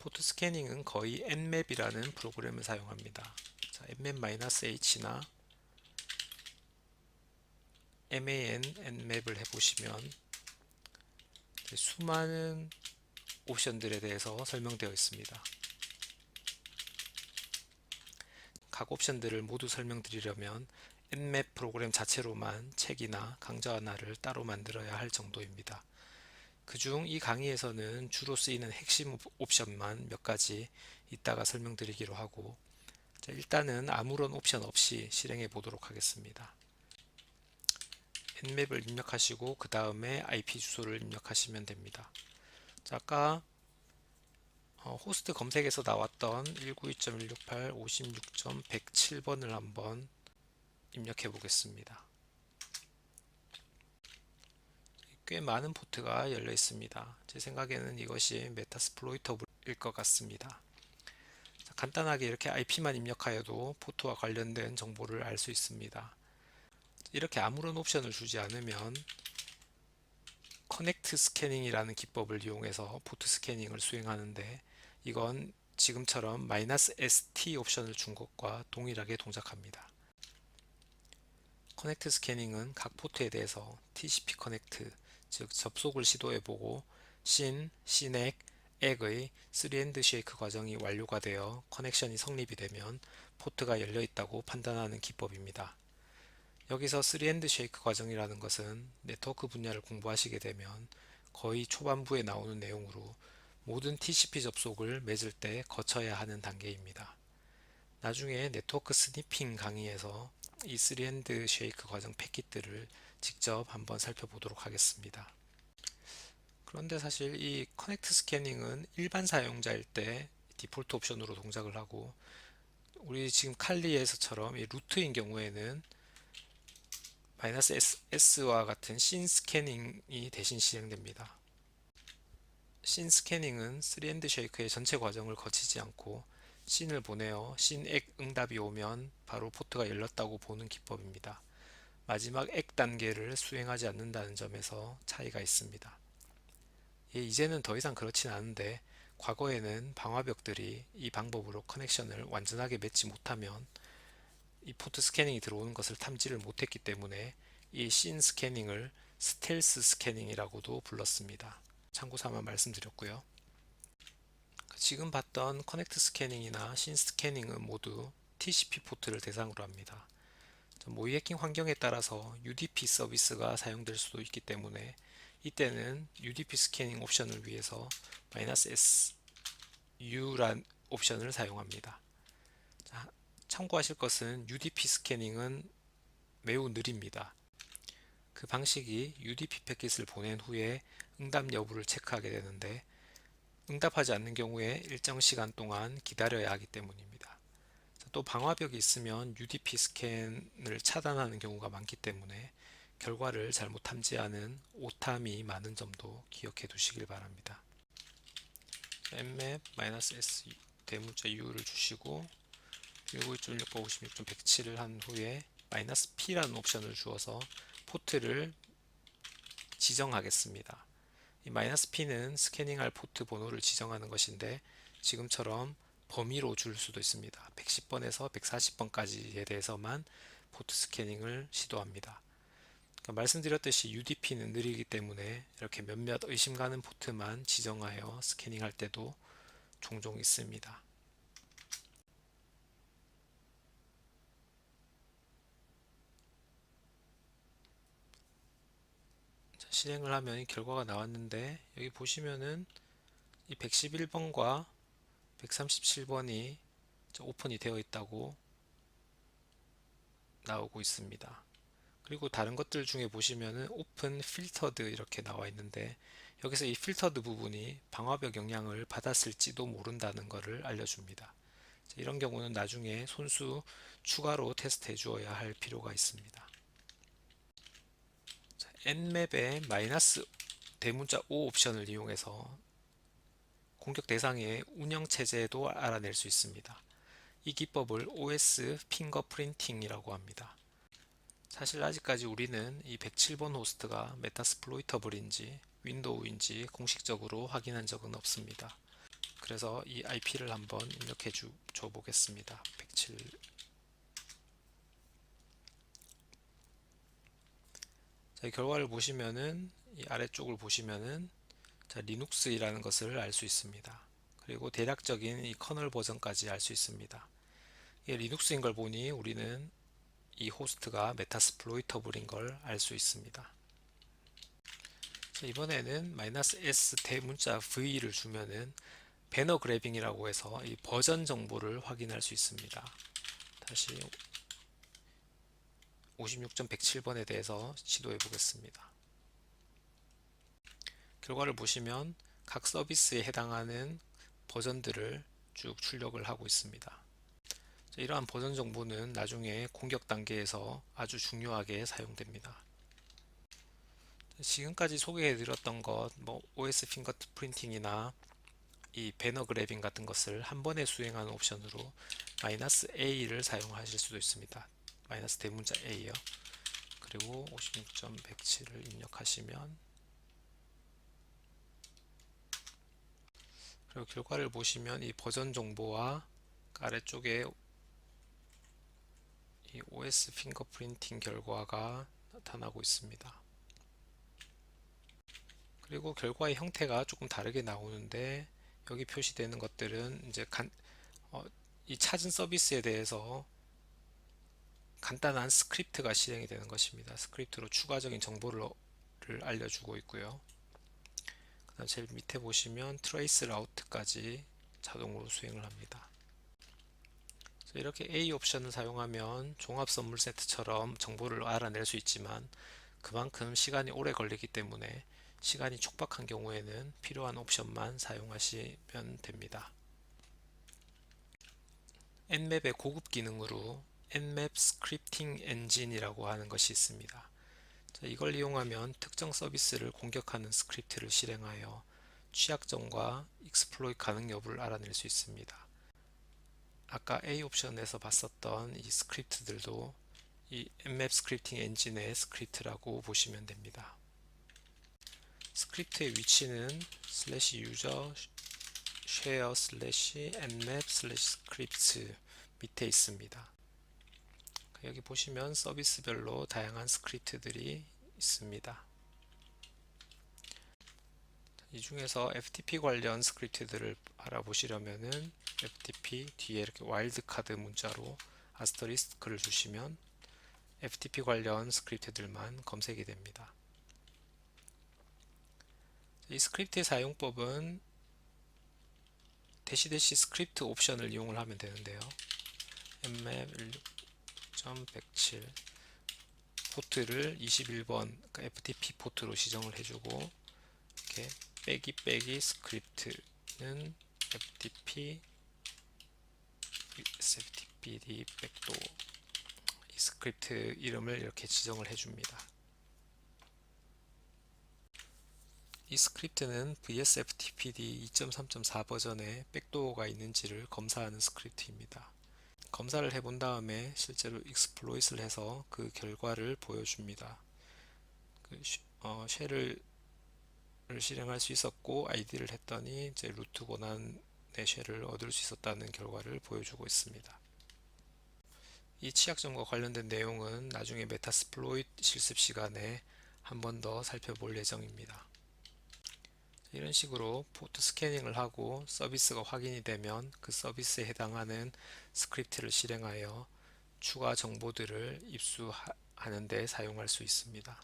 포트 스캐닝은 거의 nmap이라는 프로그램을 사용합니다. 자, nmap-h나 man nmap을 해보시면 수많은 옵션들에 대해서 설명되어 있습니다. 각 옵션들을 모두 설명드리려면 nmap 프로그램 자체로만 책이나 강좌 하나를 따로 만들어야 할 정도입니다. 그중 이 강의에서는 주로 쓰이는 핵심 옵션만 몇 가지 이따가 설명드리기로 하고, 일단은 아무런 옵션 없이 실행해 보도록 하겠습니다. nmap을 입력하시고 그 다음에 IP 주소를 입력하시면 됩니다. 자, 아까 호스트 검색에서 나왔던 192.168.56.107번을 한번 입력해 보겠습니다. 꽤 많은 포트가 열려 있습니다. 제 생각에는 이것이 메타스플로이터일 것 같습니다. 자, 간단하게 이렇게 IP만 입력하여도 포트와 관련된 정보를 알 수 있습니다. 이렇게 아무런 옵션을 주지 않으면 커넥트 스캐닝이라는 기법을 이용해서 포트 스캐닝을 수행하는데, 이건 지금처럼 "-st" 옵션을 준 것과 동일하게 동작합니다. 커넥트 스캐닝은 각 포트에 대해서 TCP 커넥트, 즉 접속을 시도해보고 SYN, SYNACK, ACK의 3&shake 과정이 완료가 되어 커넥션이 성립이 되면 포트가 열려 있다고 판단하는 기법입니다. 여기서 3&shake 과정이라는 것은 네트워크 분야를 공부하시게 되면 거의 초반부에 나오는 내용으로 모든 TCP 접속을 맺을 때 거쳐야 하는 단계입니다. 나중에 네트워크 스니핑 강의에서 이 3&shake 과정 패킷들을 직접 한번 살펴보도록 하겠습니다. 그런데 사실 이 커넥트 스캐닝은 일반 사용자일 때 디폴트 옵션으로 동작을 하고, 우리 지금 칼리에서처럼 이 루트인 경우에는 "-s와 같은 SYN 스캐닝이 대신 실행됩니다. SYN 스캐닝은 3&shake의 전체 과정을 거치지 않고 SYN을 보내어 SYN ACK 응답이 오면 바로 포트가 열렸다고 보는 기법입니다. 마지막 ACK 단계를 수행하지 않는다는 점에서 차이가 있습니다. 이제는 더 이상 그렇진 않은데, 과거에는 방화벽들이 이 방법으로 커넥션을 완전하게 맺지 못하면 이 포트 스캐닝이 들어오는 것을 탐지를 못했기 때문에 이 SYN 스캐닝을 스텔스 스캐닝이라고도 불렀습니다. 참고 삼아 말씀드렸고요. 지금 봤던 커넥트 스캐닝이나 SYN 스캐닝은 모두 TCP 포트를 대상으로 합니다. 모의 해킹 환경에 따라서 UDP 서비스가 사용될 수도 있기 때문에 이때는 UDP 스캐닝 옵션을 위해서 "-SU란 옵션을 사용합니다. 자, 참고하실 것은 UDP 스캐닝은 매우 느립니다. 그 방식이 UDP 패킷을 보낸 후에 응답 여부를 체크하게 되는데, 응답하지 않는 경우에 일정 시간 동안 기다려야 하기 때문입니다. 또 방화벽이 있으면 UDP 스캔을 차단하는 경우가 많기 때문에 결과를 잘못 탐지하는 오탐이 많은 점도 기억해 두시길 바랍니다. nmap-s 대문자 u를 주시고 192.168.56.107을 한 후에 "-p라는 옵션을 주어서 포트를 지정하겠습니다. 이 "-p는 스캐닝할 포트 번호를 지정하는 것인데, 지금처럼 범위로 줄 수도 있습니다. 110번에서 140번까지에 대해서만 포트 스캐닝을 시도합니다. 그러니까 말씀드렸듯이 UDP는 느리기 때문에 이렇게 몇몇 의심 가는 포트만 지정하여 스캐닝할 때도 종종 있습니다. 자, 실행을 하면 결과가 나왔는데, 여기 보시면은 이 111번과 137번이 오픈이 되어 있다고 나오고 있습니다. 그리고 다른 것들 중에 보시면은 오픈 필터드 이렇게 나와 있는데, 여기서 이 필터드 부분이 방화벽 영향을 받았을지도 모른다는 것을 알려줍니다. 이런 경우는 나중에 손수 추가로 테스트 해 주어야 할 필요가 있습니다. nmap의 대문자 "-o" 옵션을 이용해서 공격 대상의 운영 체제도 알아낼 수 있습니다. 이 기법을 OS 핑거프린팅이라고 합니다. 사실 아직까지 우리는 이 107번 호스트가 메타스플로이터블인지 윈도우인지 공식적으로 확인한 적은 없습니다. 그래서 이 IP를 한번 입력해 줘 보겠습니다. 107. 자, 이 결과를 보시면은 이 아래쪽을 보시면은 자, 리눅스이라는 것을 알 수 있습니다. 그리고 대략적인 이 커널 버전까지 알 수 있습니다. 이게 리눅스인 걸 보니 우리는 이 호스트가 메타스플로이터블인 걸 알 수 있습니다. 자, 이번에는 "-s 대문자 v를 주면은 배너 그래빙이라고 해서 이 버전 정보를 확인할 수 있습니다. 다시 56.107번에 대해서 시도해 보겠습니다. 결과를 보시면 각 서비스에 해당하는 버전들을 쭉 출력을 하고 있습니다. 이러한 버전 정보는 나중에 공격 단계에서 아주 중요하게 사용됩니다. 지금까지 소개해 드렸던 것, OS 핑거 프린팅이나 이 배너 그래빙 같은 것을 한 번에 수행하는 옵션으로 "-a를 사용하실 수도 있습니다. 마이너스 대문자 a요. 그리고 56.107을 입력하시면, 그리고 결과를 보시면 이 버전 정보와 아래쪽에 이 OS 핑거프린팅 결과가 나타나고 있습니다. 그리고 결과의 형태가 조금 다르게 나오는데, 여기 표시되는 것들은 이제 이 찾은 서비스에 대해서 간단한 스크립트가 실행이 되는 것입니다. 스크립트로 추가적인 정보를 알려주고 있고요. 그다음 제일 밑에 보시면 트레이스 라우트까지 자동으로 수행을 합니다. 이렇게 A 옵션을 사용하면 종합 선물 세트처럼 정보를 알아낼 수 있지만, 그만큼 시간이 오래 걸리기 때문에 시간이 촉박한 경우에는 필요한 옵션만 사용하시면 됩니다. nmap의 고급 기능으로 nmap 스크립팅 엔진이라고 하는 것이 있습니다. 이걸 이용하면 특정 서비스를 공격하는 스크립트를 실행하여 취약점과 익스플로이트 가능 여부를 알아낼 수 있습니다. 아까 A 옵션에서 봤었던 이 스크립트들도 이 nmap 스크립팅 엔진의 스크립트라고 보시면 됩니다. 스크립트의 위치는 /user share /nmap /scripts 밑에 있습니다. 여기 보시면 서비스별로 다양한 스크립트들이 있습니다. 이 중에서 FTP 관련 스크립트들을 알아보시려면은 FTP 뒤에 이렇게 와일드카드 문자로 아스터리스크를 주시면 FTP 관련 스크립트들만 검색이 됩니다. 이 스크립트의 사용법은 대시 스크립트 옵션을 이용을 하면 되는데요. nmap 16.107 포트를 21번 그러니까 FTP 포트로 지정을 해주고, 이렇게 빼기 스크립트는 FTP SFTPD 백도 이 스크립트 이름을 이렇게 지정을 해줍니다. 이 스크립트는 VSFTPD 2.3.4 버전에 백도어가 있는지를 검사하는 스크립트입니다. 검사를 해본 다음에 실제로 익스플로잇을 해서 그 결과를 보여줍니다. 쉘을 실행할 수 있었고, 아이디를 했더니 이제 루트 권한의 쉘을 얻을 수 있었다는 결과를 보여주고 있습니다. 이 취약점과 관련된 내용은 나중에 메타스플로이트 실습 시간에 한 번 더 살펴볼 예정입니다. 이런 식으로 포트 스캐닝을 하고 서비스가 확인이 되면 그 서비스에 해당하는 스크립트를 실행하여 추가 정보들을 입수하는 데 사용할 수 있습니다.